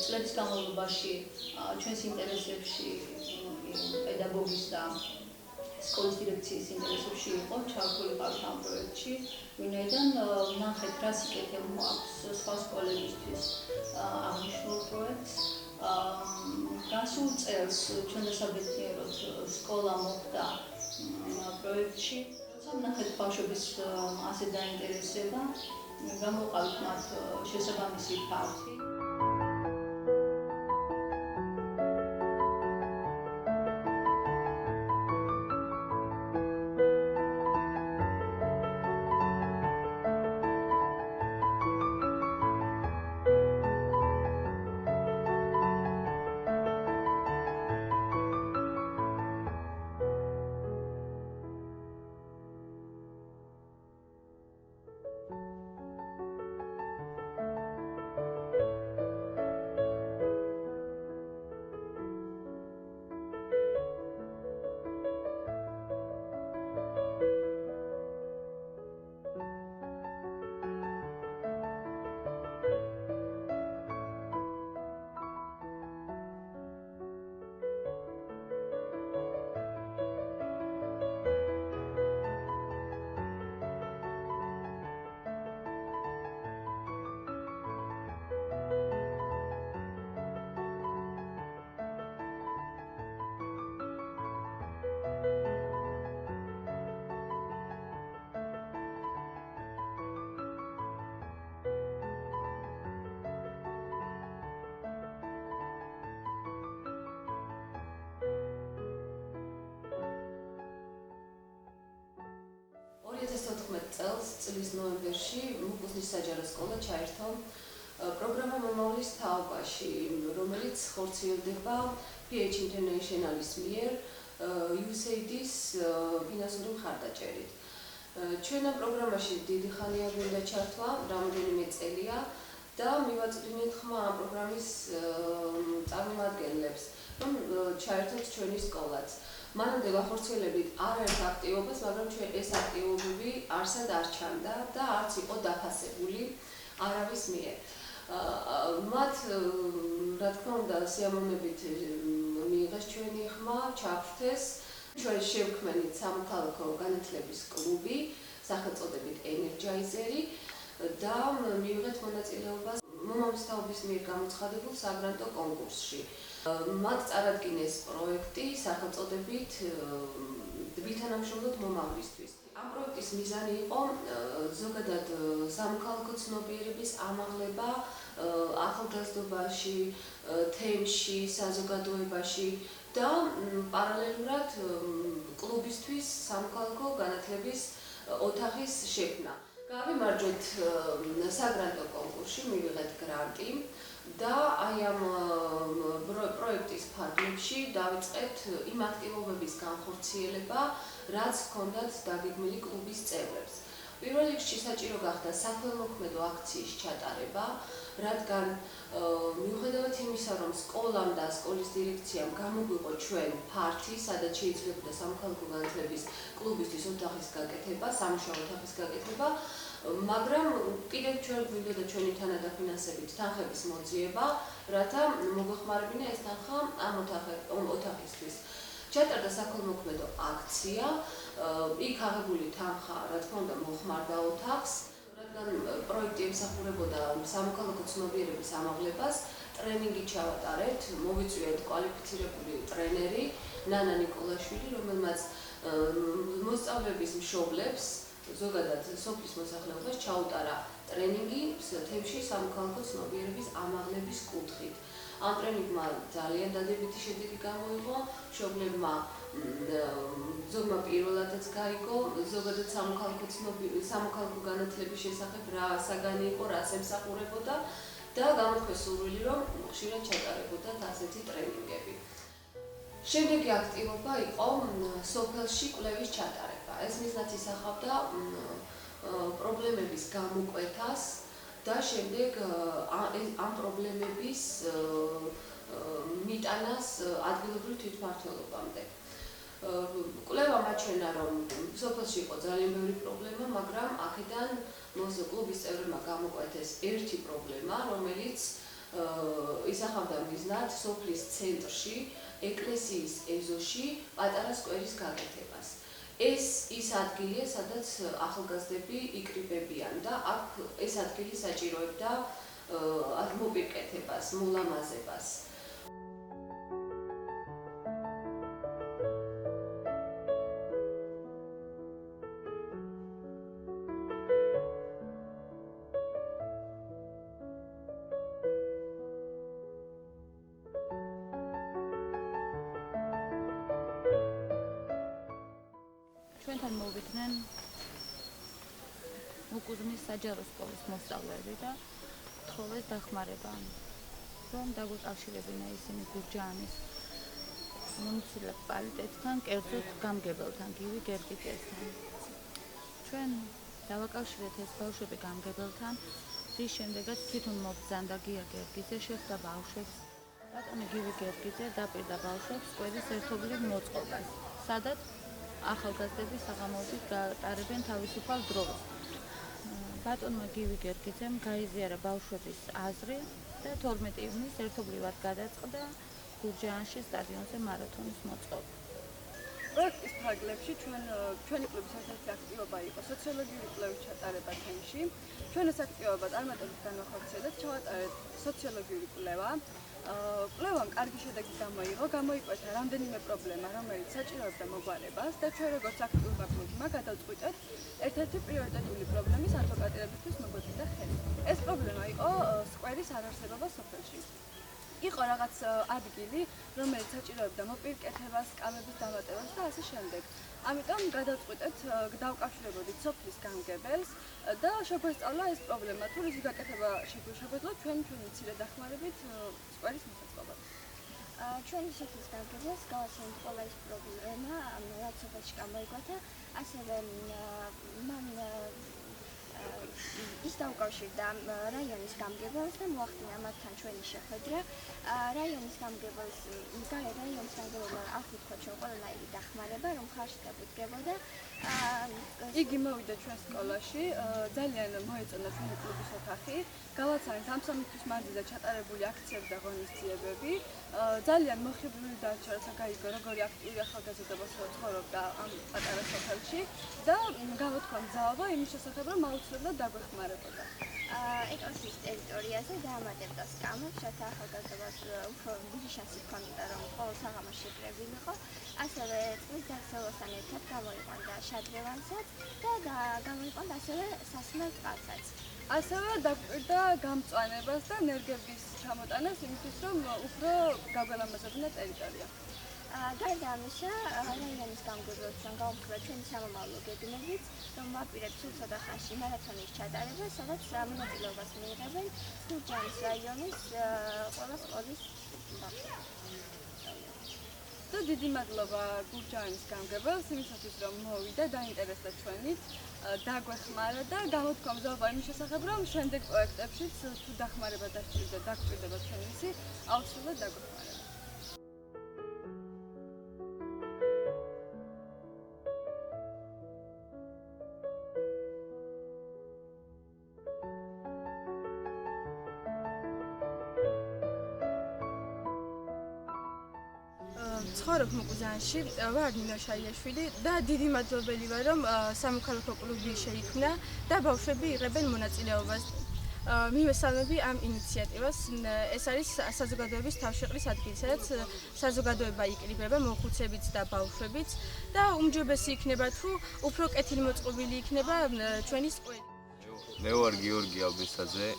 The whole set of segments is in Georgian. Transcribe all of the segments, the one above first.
წლების განმავლობაში ჩვენს ინტერესებში პედაგოგის და სკოლის დირექციის ინტერესებში იყო ჩართულიყავით ამ პროექტში, ვინაიდან ნახეთ, რა სიკეთე აქვს სხვა სკოლებისთვის აღნიშნულ პროექტს. გასულ წელს ჩვენ დასაბედნიეროდ სკოლა მოხვდა პროექტში. როცა ვნახეთ ბავშვების ასე დაინტერესება, გამოვყავით მათ შესაბამისი ფართი. წლის ნოემბერში მუხუზნის საჯარო სკოლა ჩაერთო პროგრამა მომავლის თაობაში, რომელიც ხორციელდება PH International-ის მიერ USAID-ის ფინანსური მხარდაჭერით. ჩვენ ამ პროგრამაში დიდი ხანია გვინდა ჩართვა, რამდენიმე წელია და მივაწვდით ხმა ამ პროგრამის წარმომადგენლებს, რომ ჩაერთოთ ჩვენი სკოლაც. მანამდე ვახორციელებით არაერთ აქტივობას, მაგრამ ჩვენ ეს აქტივობები არსად არ ჩანდა და არც იყო დაფასებული არავის მიერ. მათ, რა თქმა უნდა, სიამოვნებით მიიღეს ჩვენი ხმა, ჩაგვრთეს. ჩვენ შევქმნით სამოქალაქო განათლების კლუბი, სახელწოდებით ენერჯაიზერი და მივიღეთ მონაწილეობას მომავლის თაობის მიერ გამოცხადებულ საგრანტო კონკურსში. მათ წარადგინეს პროექტი სახელწოდებით ვითანამშრომლოთ მომავლისთვის. ამ პროექტის მიზანი იყო ზოგადად სამოქალაქო ცნობიერების ამაღლება ახალგაზრდობაში, თემში, საზოგადოებაში და პარალელურად კლუბისთვის სამოქალაქო განათლების ოთახის შექმნა. გავიმარჯვეთ საგრანტო კონკურსში, მივიღეთ გრანტი და აი ამ პროექტის ფარგლებში დავიწყეთ იმ აქტივობების განხორციელება, რაც ჰქონდათ დაგეგმილი კლუბის წევრებს. პირველ რიგში საჭირო გახდა საქველმოქმედო აქციის ჩატარება, რადგან მიუხედავად იმისა, რომ სკოლამ და სკოლის დირექციამ გამოგვიყო ჩვენ ფართი, სადაც შეიძლებოდა სამოქალაქო განათლების კლუბისთვის ოთახის გაკეთება, სამუშაო ოთახის გაკეთება, მაგრამ კიდევ ჩვენ გვინდოდა ჩვენი თანადაფინანსებით თანხების მოძიება, რათა მოგვეხმარებინა ეს თანხა ამ ოთახისთვის. ჩატარდა საქველმოქმედო აქცია, იქ აღებული თანხა, რა თქმა უნდა, მოხმარდა ოთახს, რადგან პროექტი ემსახურებოდა სამოქალაქო ცნობიერების ამაღლებას, ტრენინგი ჩავატარეთ, მოვიწვიეთ კვალიფიცირებული ტრენერი, ნანა ნიკოლაშვილი, რომელმაც მოსწავლეების მშობლებს ზოგადად სოფლის მოსახლეობას ჩაუტარა ტრენინგი თემში სამოქალაქო ცნობიერების ამაღლების კუთხით. ამ ტრენინგმა ძალიან დადებითი შედეგი გამოიღო, მშობლებმა ზოგმა პირველადაც გაიგო, ზოგადად სამოქალაქო განათლების შესახებ რა საგანი იყო, რას ემსახურებოდა და გამოთქვეს სურვილი, რომ ხშირად ჩატარებოდათ ასეთი ტრენინგები. შემდეგი აქტივობა იყო სოფელში კვლევის ჩატარება. ეს მიზნად ისახავდა პრობლემების გამოკვეთას და შემდეგ ამ პრობლემების მიტანას ადგილობრივ თვითმმართველობამდე. კვლევა მაჩვენა, რომ სოფელში იყო ძალიან ბევრი პრობლემა, მაგრამ აქედან კლუბის წევრებმა გამოკვეთეს ერთი პრობლემა, რომელიც ისახავდა მიზნად სოფლის ცენტრში, ეკლესიის ეზოში პატარა სკვერის გაკეთებას. ეს ის ადგილია, სადაც ახალგაზრდები იკრიბებიან და აქ ეს ადგილი საჭიროებდა მოპირკეთებას, მოლამაზებას. ჩვენთან მოვიდნენ უკუზმის საჯარო სკოლის მოსწავლეები და თხოვეს დახმარება, რომ დაგვეკავშირებინა ისინი გურჯაანის მუნიციპალიტეტთან, კერძოდ გამგებელთან, გივი გერგიძესთან. ჩვენ დავაკავშირეთ ეს ბავშვები გამგებელთან, რის შემდეგაც თვითონ მობრძანდა გია გერგიძე, შეხვდა ბავშვებს. ბატონი გივი გერგიძე დაპირდა ბავშვებს სკვერის ერთობლივ მოწყობას, სადაც ახალგაზრდები საღამოობით გაატარებენ თავისუფალ დროს. ბატონმა გივი გერგიძემ გაიზიარა ბავშვების აზრი და 12 ივნის ერთობლივად გადაწყდა გურჯაანში სტადიონზე მარათონის მოწყობა. პროექტის ფარგლებში ჩვენი კლუბის ერთ-ერთი აქტივობა იყო სოციოლოგიური კვლევის ჩატარება თემში. ჩვენ ეს აქტივობა წარმატებით განვახორციელებთ, ჩავატარეთ სოციოლოგიური კვლევა. კვლევამ კარგი შედეგი გამოიკვეთა რამდენიმე პრობლემა, რომელიც საჭიროებდა მოგვარებას და ჩვენ როგორც აქტიურმა კლუბმა გადავწყვიტეთ ერთ-ერთი პრიორიტეტული პრობლემის ადვოკატირებისთვის მოგვეწოდა ხელი. ეს პრობლემა იყო სკვერის არარსებობა სოფელში. იყო რაღაც ადგილი, რომელიც საჭიროებდა მოპირკეთებას, სკამების დამატებას და ასე შემდეგ. ამიტომ გადავწყვიტეთ დავკავშირებოდით სოფლის გამგებელს და შეგვესწავლა ეს პრობლემა, თუ რისი გაკეთება შეგვეშობოდლოთ ჩვენი მცირე დახმარებით სკვერის მოსაწყობად. ჩვენი სოფლის გამგებელს გავაცნობთ ყველა ის პრობლემა, რაც სოფელში გამოიკვეთა, ასევე მან ის დაუკავშირდა რაიონის გამგებელს და მოახდინა მათთან ჩვენი შეხვედრა. რაიონის გამგებელმა არ უთქვა ჩვენ ყველანაირი დახმარება, რომ ხარში დაბუდგებოდა. იგი მოვიდა ჩვენ სკოლაში, ძალიან მოეწონა ჩვენი კლუბის ოთახი, გავაცანეთ ამ 3 თვის მანძილზე ჩატარებული აქციები და ღონისძიებები. ძალიან მოხიბლული დარჩა, რათა გაიგო, როგორი აქტიური ახალგაზრდა ცხოვრობდა ამ პატარა სოფელში და გავუთქვა მძალობა იმის შესახებ, რომ აუცილებლად დაგვეხმარებოდა. ეკლესიის ტერიტორიაზე დაამატებდა სკამებს, რათა ახალგაზრდას უფრო დიდი შანსი ჰქონდა, რომ ყოველ საღამოს შეკრებილიყო. ასევე წყლის დახსევლასთან ერთად გამოიყვანდა შადრევანსაც და გამოიყვანდა ასევე სასმელ წყალსაც. ასევე დაგვირდა გამწვანებას და ენერგების ჩამოტანას იმისთვის, რომ უფრო გავგალამაზებინა ტერიტორია. გარდა ამისა, რაიონის გამგებლობთან გაუმხვილა ჩვენი სამომავლო გეგმებიც, რომ ვაპირებთ სულ ცოტა ხანში მარათონის ჩატარებას, სადაც მონაწილეობას მიიღებენ გურჯაანის რაიონის ყველა სკოლის ბავშვები. და დიდი მადლობა გურჯაანის გამგებელს იმისათვის, რომ მოვიდა, დაინტერესდა ჩვენით, დაგვეხმარა და გამოთქვა მზაობა იმის შესახებ, რომ შემდეგ პროექტებშიც თუ დახმარება დაგჭირდება ჩვენისი, აუცილებლად დაგვეხმარება. ცხოვრობ მუკუზანში, ვარ ნინო შაიაშვილი და დიდი მადლობელი ვარ, რომ სამოქალაქო კლუბი შეიქმნა და ბავშვები იღებენ მონაწილეობას. მივესალმები ამ ინიციატივას. ეს არის საზოგადოების თავშეყრის ადგილი, სადაც საზოგადოება იკრიბება მოხუცებით და ბავშვებით და უმჯობესი იქნება, თუ უფრო კეთილმოწყობილი იქნება ჩვენი სკვერი. მე ვარ გიორგი აბესაძე,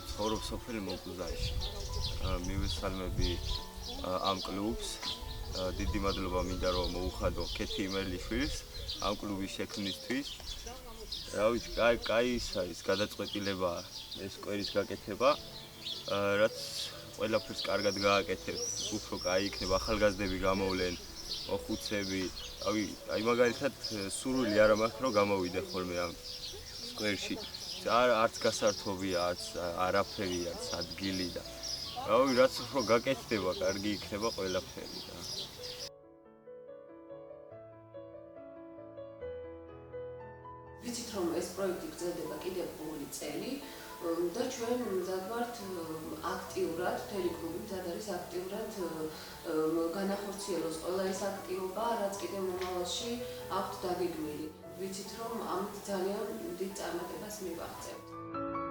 ცხოვრობ სოფელ მოკუზანში. მივესალმები ამ კლუბს. დიდი მადლობა მინდა რომ მოუხადო კეთი იმერლიშვილს ამ კლუბის შექმნისთვის. რა ვიცი, კაი ის არის გადაწყვეტილება ეს სკვერის გაკეთება, რაც ყველაფერს კარგად გააკეთებ, უფრო კაი იქნება, ახალგაზრდები გამოვლენ, მოხუცები, აი მაგალითად სურვილი არ მაქვს რომ გამოვიდე ხოლმე ამ სკვერში. არც გასართობია, არც არაფერი, არც ადგილი და რაც უფრო გაკეთდება, კარგი იქნება ყველაფერი და ვიცით რომ ეს პროექტი გრძელდება კიდევ 2 წელი, და ჩვენ მზად ვართ აქტიურად, მთელი კლუბი მზად არის აქტიურად განახორციელოს ყველა ის აქტივობა, რაც კიდევ მომავალში აქვთ დაგეგმილი. ვიცით, რომ ამით ძალიან დიდ წარმატებას მივაღწევთ.